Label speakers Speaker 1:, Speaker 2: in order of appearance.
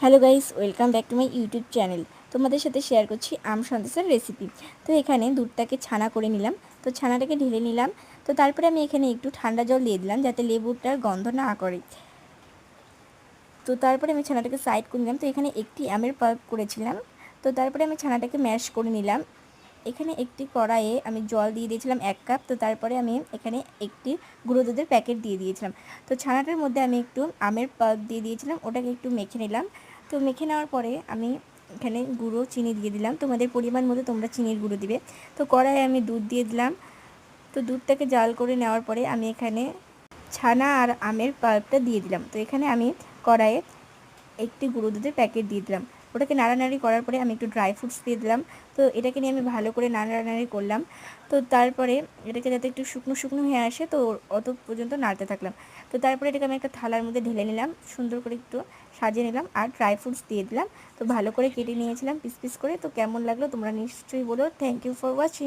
Speaker 1: Hello guys, welcome back to my YouTube channel. তোমাদের সাথে share করছি আম সন্দেশের রেসিপি। তো এখানে দুধটাকে ছানা করে নিলাম। তো ছানাটাকে ঢেলে নিলাম। তো তারপরে আমি এখানে একটু ঠান্ডা জল দিয়ে দিলাম যাতে লেবুটার গন্ধ না করে। তো তারপরে আমি ছানাটাকে সাইড করে নিলাম। তো এখানে একটি আমের পাল্প করেছিলাম। তো তারপরে আমি ছানাটাকে ম্যাশ করে নিলাম। এখানে একটি কড়াইয়ে আমি জল দিয়ে দিয়েছিলাম 1 কাপ। তো তারপরে আমি এখানে একটি গুঁড়ো দুধের প্যাকেট দিয়ে দিয়েছিলাম। তো ছানাটার মধ্যে আমি একটু আমের পাল্প দিয়ে দিয়েছিলাম, ওটাকে একটু মেখে নিলাম। তো মেখে নেওয়ার পরে আমি এখানে গুঁড়ো চিনি দিয়ে দিলাম। তোমাদের পরিমাণ মতো তোমরা চিনির গুঁড়ো দিবে। তো কড়াইয়ে আমি দুধ দিয়ে দিলাম। তো দুধটাকে জাল করে নেওয়ার পরে আমি এখানে ছানা আর আমের পাল্পটা দিয়ে দিলাম। তো এখানে আমি কড়াইয়ে একটি গুঁড়ো দুধের প্যাকেট দিয়ে দিলাম। ওটাকে নাড়ানাড়ি করার পরে আমি একটু ড্রাই ফ্রুটস দিয়ে দিলাম। তো এটাকে নিয়ে আমি ভালো করে নাড়ানাড়ি করলাম। তো তারপরে এটাকে যাতে একটু শুকনো শুকনো হয়ে আসে, তো অত পর্যন্ত নাড়তে থাকলাম। তো তারপরে এটাকে আমি একটা থালার মধ্যে ঢেলে নিলাম, সুন্দর করে একটু সাজিয়ে নিলাম আর ড্রাই ফ্রুটস দিয়ে দিলাম। তো ভালো করে কেটে নিয়েছিলাম পিস পিস করে। তো কেমন লাগলো তোমরা নিশ্চয়ই বলো। Thank you for watching.